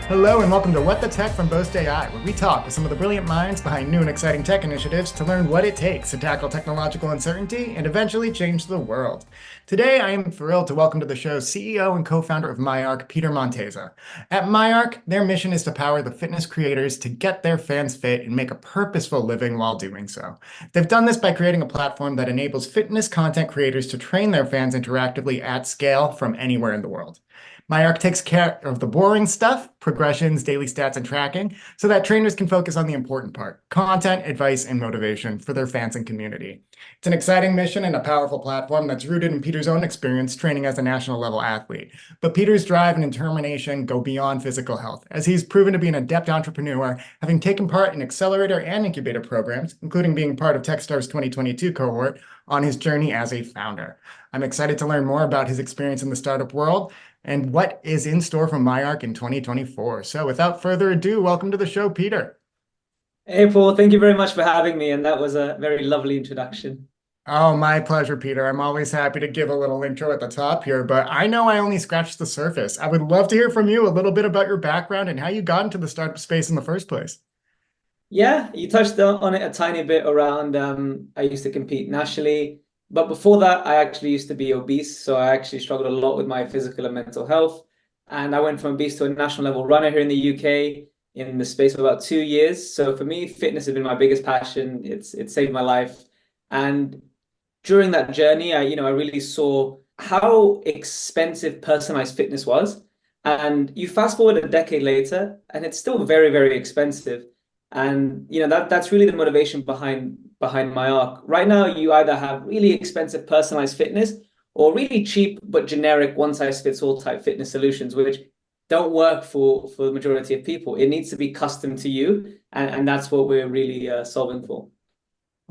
Hello and welcome to What the Tech from Boast AI, where we talk with some of the brilliant minds behind new and exciting tech initiatives to learn what it takes to tackle technological uncertainty and eventually change the world. Today, I am thrilled to welcome to the show CEO and co-founder of MyARC, Peter Monteza. At MyARC, their mission is to power the fitness creators to get their fans fit and make a purposeful living while doing so. They've done this by creating a platform that enables fitness content creators to train their fans interactively at scale from anywhere in the world. MyARC takes care of the boring stuff, progressions, daily stats, and tracking, so that trainers can focus on the important part, content, advice, and motivation for their fans and community. It's an exciting mission and a powerful platform that's rooted in Peter's own experience training as a national level athlete. But Peter's drive and determination go beyond physical health, as he's proven to be an adept entrepreneur, having taken part in accelerator and incubator programs, including being part of Techstars 2022 cohort, on his journey as a founder. I'm excited to learn more about his experience in the startup world and what is in store from MyARC in 2024. So without further ado, welcome to the show, Peter. Hey, Paul, thank you very much for having me. And that was a very lovely introduction. Oh, my pleasure, Peter. I'm always happy to give a little intro at the top here, but I know I only scratched the surface. I would love to hear from you a little bit about your background and how you got into the startup space in the first place. Yeah, you touched on it a tiny bit around I used to compete nationally. But before that, I actually used to be obese. So I actually struggled a lot with my physical and mental health. And I went from obese to a national level runner here in the UK in the space of about 2 years. So for me, fitness has been my biggest passion. It saved my life. And during that journey, I really saw how expensive personalized fitness was. And you fast forward a decade later, and it's still very, very expensive. And that's really the motivation behind MyARC. Right now, you either have really expensive personalized fitness or really cheap but generic one-size-fits-all type fitness solutions, which don't work for the majority of people. It needs to be custom to you, and that's what we're really solving for.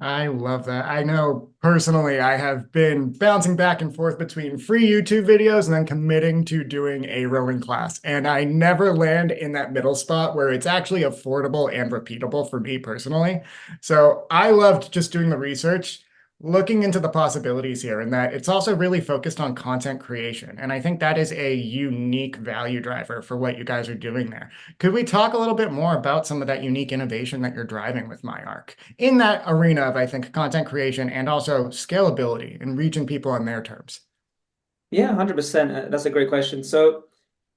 I love that. I know personally, I have been bouncing back and forth between free YouTube videos and then committing to doing a rowing class. And I never land in that middle spot where it's actually affordable and repeatable for me personally. So I loved just doing the research, looking into the possibilities here, and that it's also really focused on content creation. And I think that is a unique value driver for what you guys are doing there. Could we talk a little bit more about some of that unique innovation that you're driving with MyARC in that arena of, I think, content creation and also scalability and reaching people on their terms? Yeah, 100%. That's a great question. So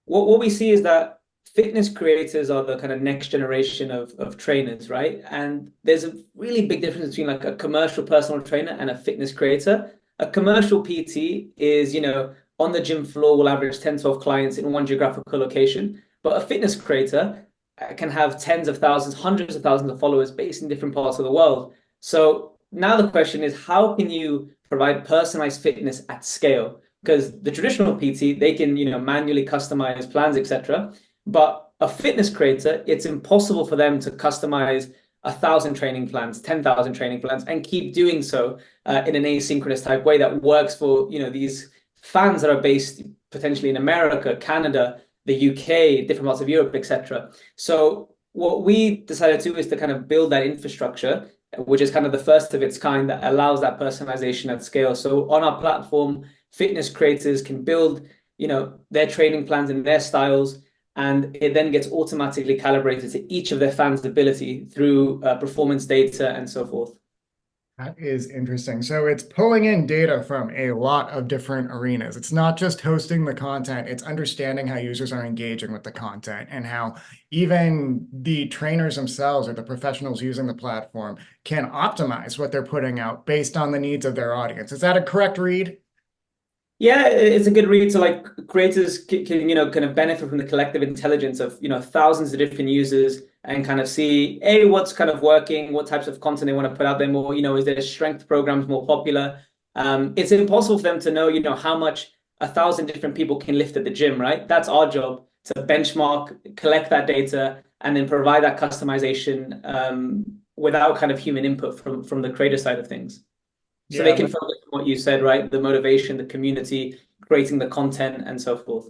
what we see is that fitness creators are the kind of next generation of trainers, right? And there's a really big difference between like a commercial personal trainer and a fitness creator. A commercial PT is, on the gym floor will average 10, 12 clients in one geographical location. But a fitness creator can have tens of thousands, hundreds of thousands of followers based in different parts of the world. So now the question is, how can you provide personalized fitness at scale? Because the traditional PT, they can, manually customize plans, etc. But a fitness creator, it's impossible for them to customize 1,000 training plans, 10,000 training plans, and keep doing so in an asynchronous type way that works for these fans that are based potentially in America, Canada, the UK, different parts of Europe, etc. So what we decided to do is to kind of build that infrastructure, which is kind of the first of its kind that allows that personalization at scale. So on our platform, fitness creators can build, their training plans and their styles, and it then gets automatically calibrated to each of their fans' ability through performance data and so forth. That is interesting. So it's pulling in data from a lot of different arenas. It's not just hosting the content, it's understanding how users are engaging with the content and how even the trainers themselves or the professionals using the platform can optimize what they're putting out based on the needs of their audience. Is that a correct read? Yeah, it's a good read. So like creators can kind of benefit from the collective intelligence of, thousands of different users and kind of see, A, what's kind of working, what types of content they want to put out there more, is their strength programs more popular? It's impossible for them to know, how much 1,000 different people can lift at the gym, right? That's our job to benchmark, collect that data, and then provide that customization without kind of human input from the creator side of things. So they Yeah, can focus on what you said, right? The motivation, the community, creating the content, and so forth.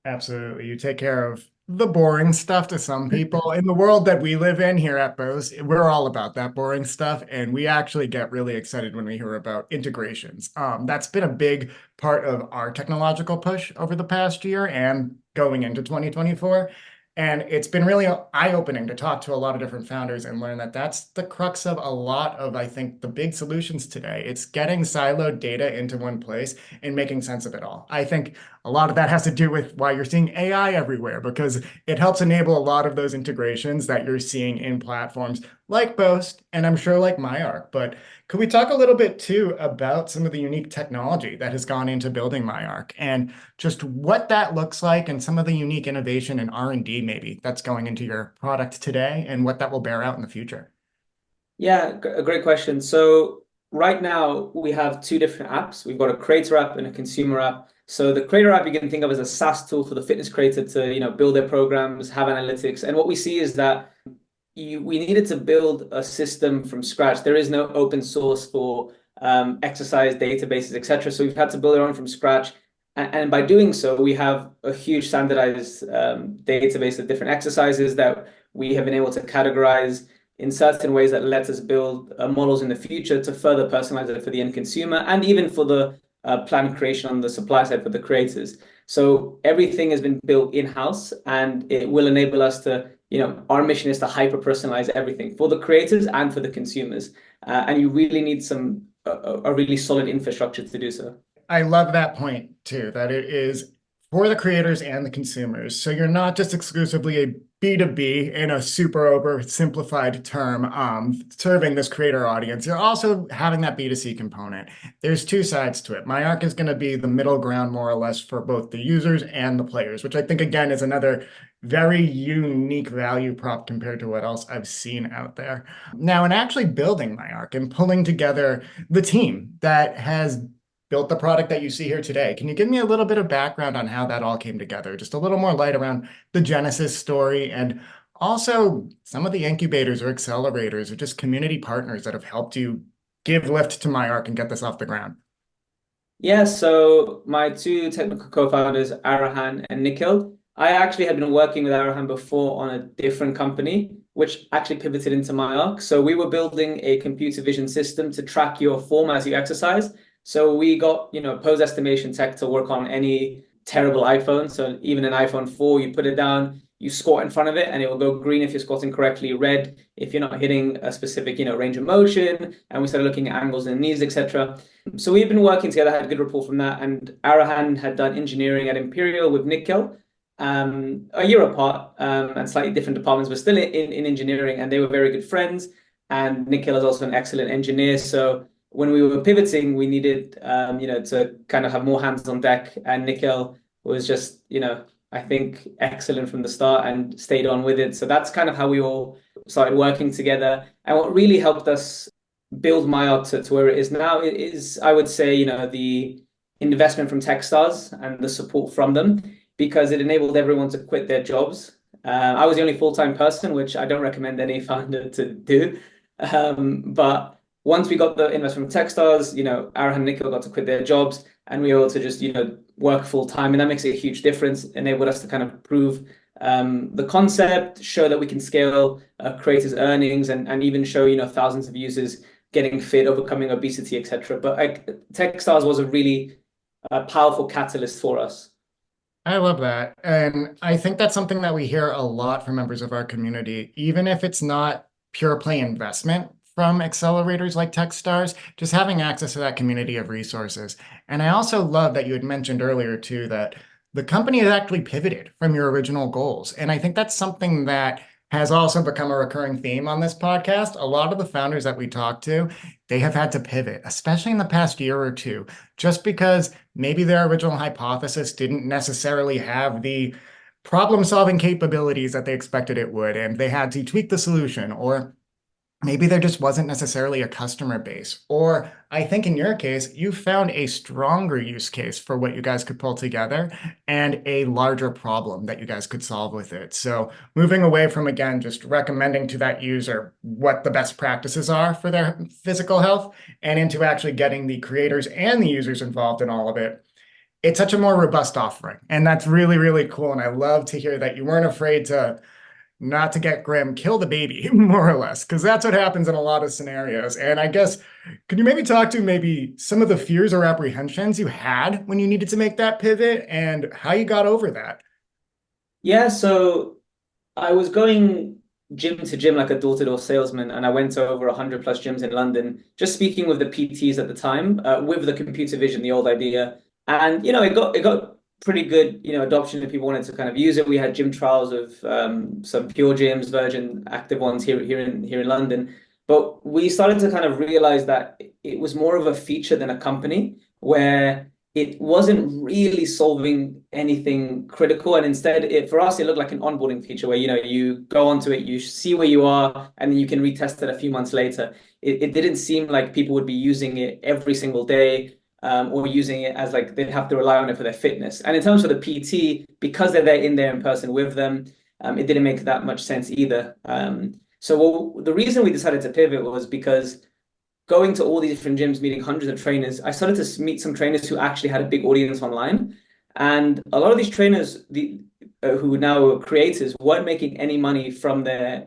absolutely. You take care of the boring stuff to some people. In the world that we live in here at Bose, we're all about that boring stuff. And we actually get really excited when we hear about integrations. That's been a big part of our technological push over the past year and going into 2024. And it's been really eye-opening to talk to a lot of different founders and learn that that's the crux of a lot of, I think, the big solutions today. It's getting siloed data into one place and making sense of it all. I think a lot of that has to do with why you're seeing AI everywhere, because it helps enable a lot of those integrations that you're seeing in platforms like Boast and I'm sure like MyARC. But could we talk a little bit too about some of the unique technology that has gone into building MyARC and just what that looks like and some of the unique innovation and R&D maybe that's going into your product today and what that will bear out in the future? Yeah, a great question. So right now we have two different apps. We've got a creator app and a consumer app. So the creator app you can think of as a SaaS tool for the fitness creator to, build their programs, have analytics. And what we see is that we needed to build a system from scratch. There is no open source for exercise databases, etc. So we've had to build our own from scratch. And by doing so, we have a huge standardized database of different exercises that we have been able to categorize in certain ways that let us build models in the future to further personalize it for the end consumer and even for the plan creation on the supply side for the creators. So everything has been built in-house, and it will enable us to, our mission is to hyper personalize everything for the creators and for the consumers. And you really need a really solid infrastructure to do so. I love that point too, that it is for the creators and the consumers. So you're not just exclusively a B2B in a super oversimplified term, serving this creator audience. You're also having that B2C component. There's two sides to it. MyARC is going to be the middle ground, more or less, for both the users and the players, which I think, again, is another very unique value prop compared to what else I've seen out there. Now, in actually building MyARC and pulling together the team that has built the product that you see here today. Can you give me a little bit of background on how that all came together? Just a little more light around the Genesis story and also some of the incubators or accelerators or just community partners that have helped you give lift to MyARC and get this off the ground. Yeah, so my two technical co-founders, Arahan and Nikhil, I actually had been working with Arahan before on a different company, which actually pivoted into MyARC. So we were building a computer vision system to track your form as you exercise. So we got, pose estimation tech to work on any terrible iPhone. So even an iPhone 4, you put it down, you squat in front of it, and it will go green if you're squatting correctly, red if you're not hitting a specific, range of motion. And we started looking at angles in the knees, etc. So we've been working together, had a good rapport from that. And Arahan had done engineering at Imperial with Nikhil, a year apart, and slightly different departments, but still in engineering. And they were very good friends. And Nikhil is also an excellent engineer. So when we were pivoting, we needed, to kind of have more hands on deck. And Nikhil was just, I think excellent from the start and stayed on with it. So that's kind of how we all started working together. And what really helped us build MyARC to where it is now is, I would say, the investment from Techstars and the support from them, because it enabled everyone to quit their jobs. I was the only full-time person, which I don't recommend any founder to do. But once we got the investment from Techstars, Arahan and Nikhil got to quit their jobs, and we were able to just, work full time. And that makes a huge difference, enabled us to kind of prove the concept, show that we can scale creators' earnings, and even show, thousands of users getting fit, overcoming obesity, etc. But Techstars was a really powerful catalyst for us. I love that. And I think that's something that we hear a lot from members of our community, even if it's not pure play investment from accelerators like Techstars, just having access to that community of resources. And I also love that you had mentioned earlier too, that the company has actually pivoted from your original goals. And I think that's something that has also become a recurring theme on this podcast. A lot of the founders that we talk to, they have had to pivot, especially in the past year or two, just because maybe their original hypothesis didn't necessarily have the problem-solving capabilities that they expected it would, and they had to tweak the solution, or maybe there just wasn't necessarily a customer base. Or I think in your case, you found a stronger use case for what you guys could pull together and a larger problem that you guys could solve with it. So moving away from, again, just recommending to that user what the best practices are for their physical health and into actually getting the creators and the users involved in all of it. It's such a more robust offering. And that's really, really cool. And I love to hear that you weren't afraid to not to get Graham, kill the baby, more or less, because that's what happens in a lot of scenarios. And I guess, could you maybe talk to maybe some of the fears or apprehensions you had when you needed to make that pivot and how you got over that? Yeah, so I was going gym to gym like a door-to-door salesman, and I went to over 100 plus gyms in London, just speaking with the PTs at the time, with the computer vision, the old idea. And it got pretty good, adoption if people wanted to kind of use it. We had gym trials of some pure gyms, Virgin active ones here in London. But we started to kind of realize that it was more of a feature than a company, where it wasn't really solving anything critical. And instead, for us, it looked like an onboarding feature where, you go onto it, you see where you are, and then you can retest it a few months later. It didn't seem like people would be using it every single day, or using it as like they'd have to rely on it for their fitness. And in terms of the PT, because they're there in there in person with them, it didn't make that much sense either. So the reason we decided to pivot was because going to all these different gyms, meeting hundreds of trainers, I started to meet some trainers who actually had a big audience online. And a lot of these trainers, who now are creators, weren't making any money from their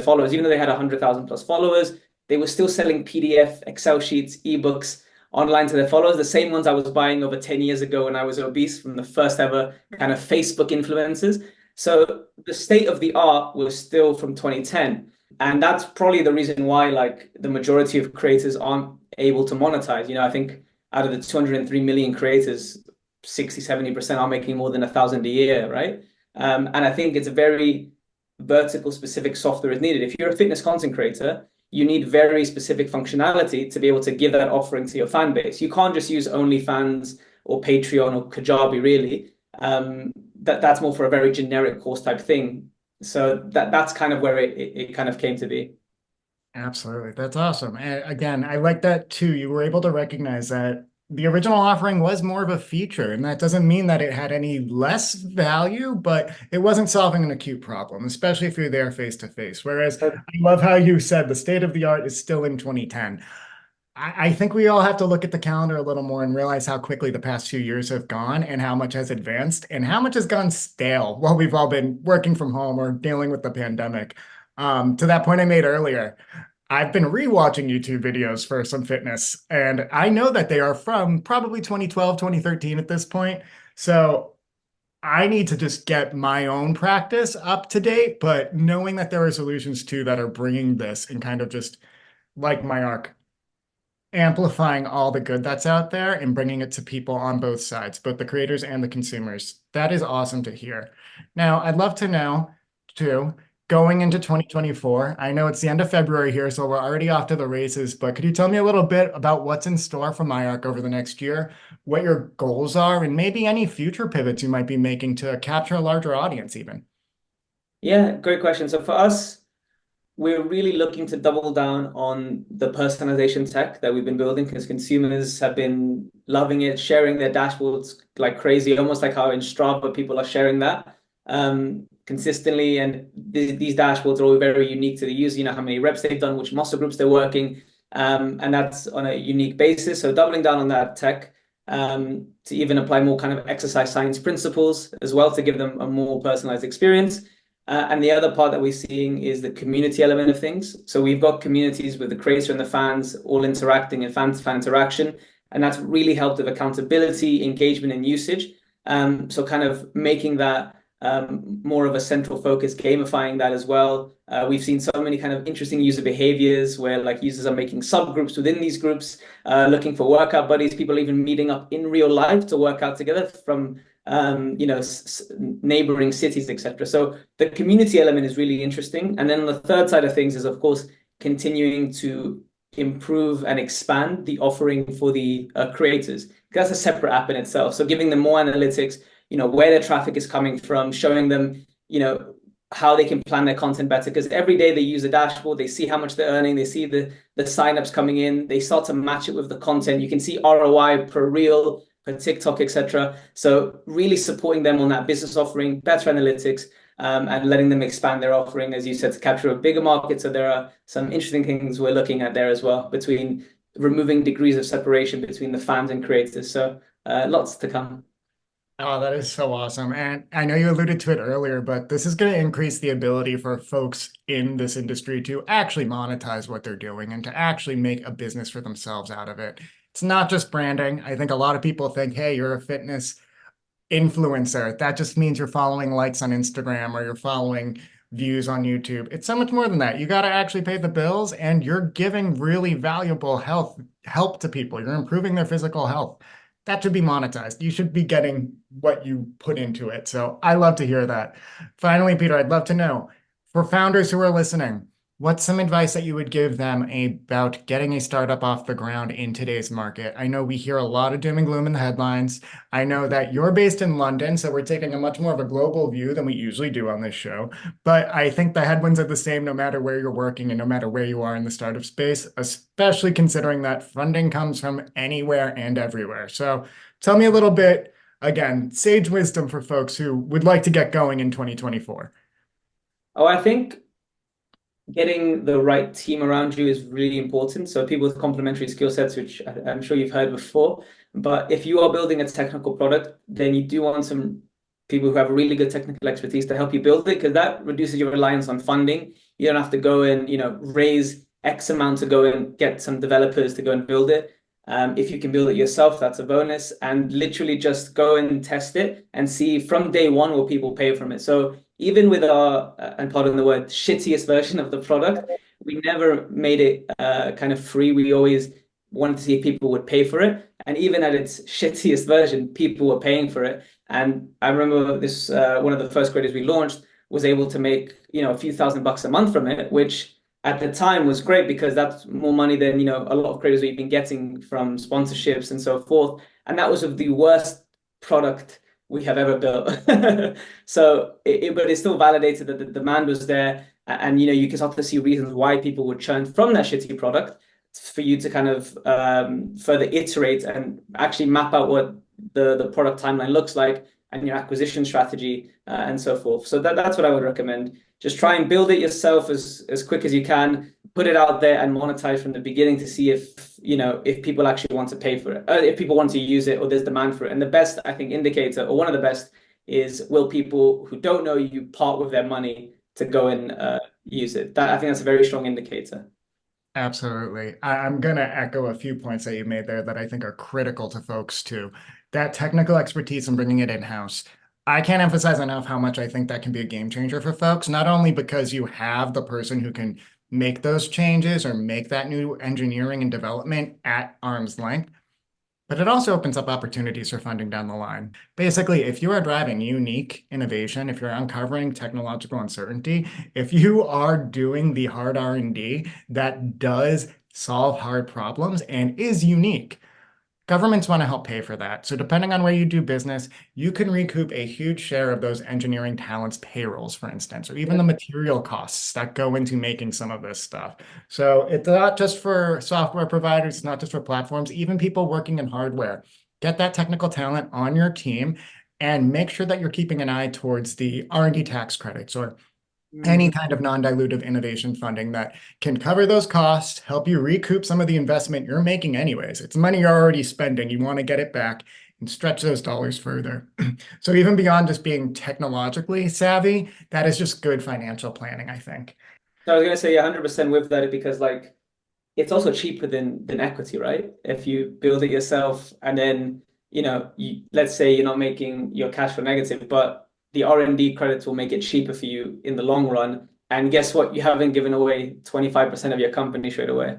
followers. Even though they had 100,000 plus followers, they were still selling PDF, Excel sheets, ebooks online to their followers, the same ones I was buying over 10 years ago when I was obese, from the first ever kind of Facebook influencers. So the state of the art was still from 2010. And that's probably the reason why like the majority of creators aren't able to monetize. I think out of the 203 million creators, 60-70% are making more than 1,000 a year, right? And I think it's a very vertical specific software is needed. If you're a fitness content creator, you need very specific functionality to be able to give that offering to your fan base. You can't just use OnlyFans or Patreon or Kajabi, really. That's more for a very generic course type thing. So that's kind of where it kind of came to be. Absolutely. That's awesome. And again, I like that too. You were able to recognize that the original offering was more of a feature, and that doesn't mean that it had any less value, but it wasn't solving an acute problem, especially if you're there face to face. Whereas I love how you said the state of the art is still in 2010. I think we all have to look at the calendar a little more and realize how quickly the past few years have gone and how much has advanced and how much has gone stale while we've all been working from home or dealing with the pandemic. To that point I made earlier, I've been rewatching YouTube videos for some fitness, and I know that they are from probably 2012, 2013 at this point. So I need to just get my own practice up to date, but knowing that there are solutions too that are bringing this and kind of just like MyARC amplifying all the good that's out there and bringing it to people on both sides, both the creators and the consumers. That is awesome to hear. Now, I'd love to know too, going into 2024, I know it's the end of February here, so we're already off to the races, but could you tell me a little bit about what's in store for MyARC over the next year, what your goals are, and maybe any future pivots you might be making to capture a larger audience even? Yeah, great question. So for us, we're really looking to double down on the personalization tech that we've been building, because consumers have been loving it, sharing their dashboards like crazy, almost like how in Strava people are sharing that consistently. And these dashboards are all very unique to the user. You know how many reps they've done, which muscle groups they're working, and that's on a unique basis. So doubling down on that tech, to even apply more kind of exercise science principles as well to give them a more personalized experience. And the other part that we're seeing is the community element of things. So we've got communities with the creator and the fans all interacting and fan-to-fan interaction. And that's really helped with accountability, engagement, and usage. So kind of making that more of a central focus, gamifying that as well. We've seen so many kind of interesting user behaviors where like users are making subgroups within these groups, looking for workout buddies, people even meeting up in real life to work out together from neighboring cities, etc. So the community element is really interesting. And then the third side of things is, of course, continuing to improve and expand the offering for the creators. That's a separate app in itself. So giving them more analytics, where their traffic is coming from, showing them, how they can plan their content better. Because every day they use a dashboard, they see how much they're earning, they see the signups coming in, they start to match it with the content. You can see ROI per reel, per TikTok, etc. So really supporting them on that business offering, better analytics, and letting them expand their offering, as you said, to capture a bigger market. So there are some interesting things we're looking at there as well, between removing degrees of separation between the fans and creators. So lots to come. Oh, that is so awesome. And I know you alluded to it earlier, but this is going to increase the ability for folks in this industry to actually monetize what they're doing and to actually make a business for themselves out of it. It's not just branding. I think a lot of people think, hey, you're a fitness influencer. That just means you're following likes on Instagram or you're following views on YouTube. It's so much more than that. You got to actually pay the bills and you're giving really valuable health help to people. You're improving their physical health. That should be monetized. You should be getting what you put into it. So I love to hear that. Finally, Peter, I'd love to know for founders who are listening, what's some advice that you would give them about getting a startup off the ground in today's market? I know we hear a lot of doom and gloom in the headlines. I know that you're based in London, so we're taking a much more of a global view than we usually do on this show. But I think the headwinds are the same no matter where you're working and no matter where you are in the startup space, especially considering that funding comes from anywhere and everywhere. So tell me a little bit, again, sage wisdom for folks who would like to get going in 2024. Oh, I think getting the right team around you is really important. So people with complementary skill sets, which I'm sure you've heard before. But if you are building a technical product, then you do want some people who have really good technical expertise to help you build it, because that reduces your reliance on funding. You don't have to go and, raise X amount to go and get some developers to go and build it. If you can build it yourself, that's a bonus. And literally just go and test it and see from day one will people pay from it. So even with our, and pardon the word, shittiest version of the product, we never made it kind of free. We always wanted to see if people would pay for it. And even at its shittiest version, people were paying for it. And I remember this, one of the first creators we launched was able to make, a few $1,000s a month from it, which at the time was great because that's more money than, a lot of creators we've been getting from sponsorships and so forth. And that was of the worst product we have ever built. So, but it still validated that the demand was there. And, you can start to see reasons why people would churn from that shitty product for you to kind of further iterate and actually map out what the product timeline looks like and your acquisition strategy and so forth. So that's what I would recommend. Just try and build it yourself as quick as you can, put it out there and monetize from the beginning to see if people actually want to pay for it, if people want to use it or there's demand for it. And the best, I think, indicator, or one of the best, is will people who don't know you part with their money to go and use it. I think that's a very strong indicator. Absolutely. I'm going to echo a few points that you made there that I think are critical to folks too. That technical expertise and bringing it in-house. I can't emphasize enough how much I think that can be a game changer for folks, not only because you have the person who can make those changes or make that new engineering and development at arm's length, but it also opens up opportunities for funding down the line. Basically, if you are driving unique innovation, if you're uncovering technological uncertainty, if you are doing the hard R&D that does solve hard problems and is unique, governments want to help pay for that. So depending on where you do business, you can recoup a huge share of those engineering talents' payrolls, for instance, or even the material costs that go into making some of this stuff. So it's not just for software providers, it's not just for platforms, even people working in hardware. Get that technical talent on your team and make sure that you're keeping an eye towards the R&D tax credits or any kind of non-dilutive innovation funding that can cover those costs, help you recoup some of the investment you're making anyways. It's money you're already spending. You want to get it back and stretch those dollars further. So even beyond just being technologically savvy, that is just good financial planning, I think. So I was going to say, yeah, 100% with that, because it's also cheaper than equity, right? If you build it yourself and then, let's say you're not making your cash flow negative, but the R&D credits will make it cheaper for you in the long run. And guess what? You haven't given away 25% of your company straight away.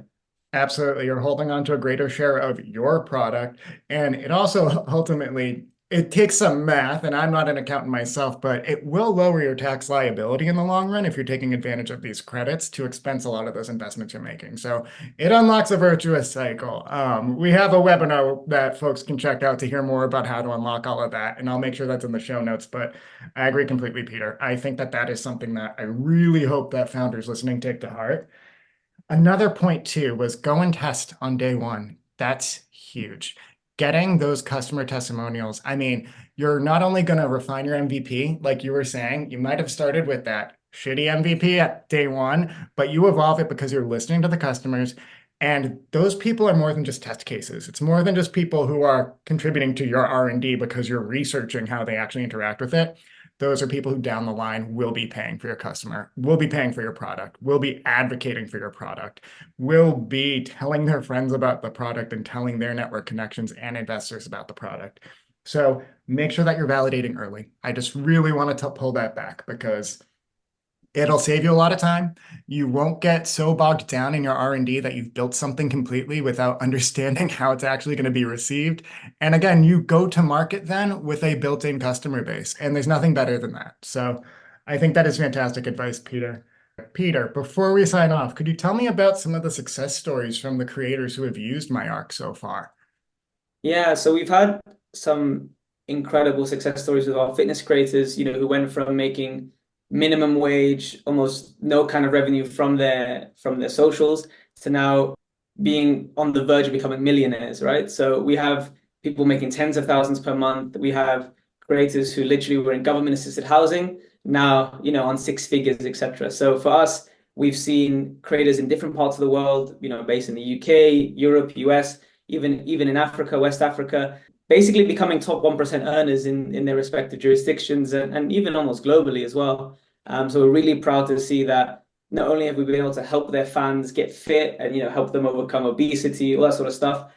Absolutely. You're holding on to a greater share of your product. And it also ultimately, it takes some math, and I'm not an accountant myself, but it will lower your tax liability in the long run if you're taking advantage of these credits to expense a lot of those investments you're making. So it unlocks a virtuous cycle. We have a webinar that folks can check out to hear more about how to unlock all of that, and I'll make sure that's in the show notes. But I agree completely, Peter. I think that is something that I really hope that founders listening take to heart. Another point too was go and test on day one. That's huge. Getting those customer testimonials. I mean, you're not only going to refine your MVP, like you were saying, you might have started with that shitty MVP at day one, but you evolve it because you're listening to the customers. And those people are more than just test cases. It's more than just people who are contributing to your R&D because you're researching how they actually interact with it. Those are people who down the line will be paying for your customer, will be paying for your product, will be advocating for your product, will be telling their friends about the product and telling their network connections and investors about the product. So make sure that you're validating early. I just really want to pull that back because it'll save you a lot of time. You won't get so bogged down in your R&D that you've built something completely without understanding how it's actually going to be received. And again, you go to market then with a built-in customer base, and there's nothing better than that. So I think that is fantastic advice, Peter. Peter, before we sign off, could you tell me about some of the success stories from the creators who have used MyARC so far? Yeah, so we've had some incredible success stories with our fitness creators, who went from making minimum wage, almost no kind of revenue from their socials, to now being on the verge of becoming millionaires, right? So we have people making tens of thousands per month. We have creators who literally were in government assisted housing, now, on six figures, etc. So for us, we've seen creators in different parts of the world, based in the UK, Europe, US, even in Africa, West Africa, basically becoming top 1% earners in their respective jurisdictions and even almost globally as well. So we're really proud to see that not only have we been able to help their fans get fit and help them overcome obesity, all that sort of stuff,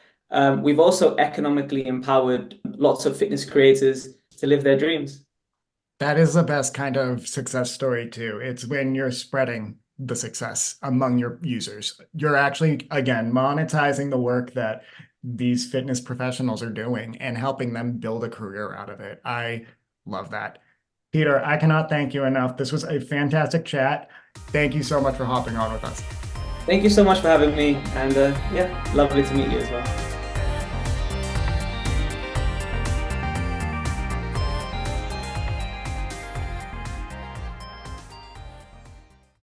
we've also economically empowered lots of fitness creators to live their dreams. That is the best kind of success story too. It's when you're spreading the success among your users. You're actually, again, monetizing the work that these fitness professionals are doing and helping them build a career out of it. I love that. Peter, I cannot thank you enough. This was a fantastic chat. Thank you so much for hopping on with us. Thank you so much for having me. And yeah, lovely to meet you as well.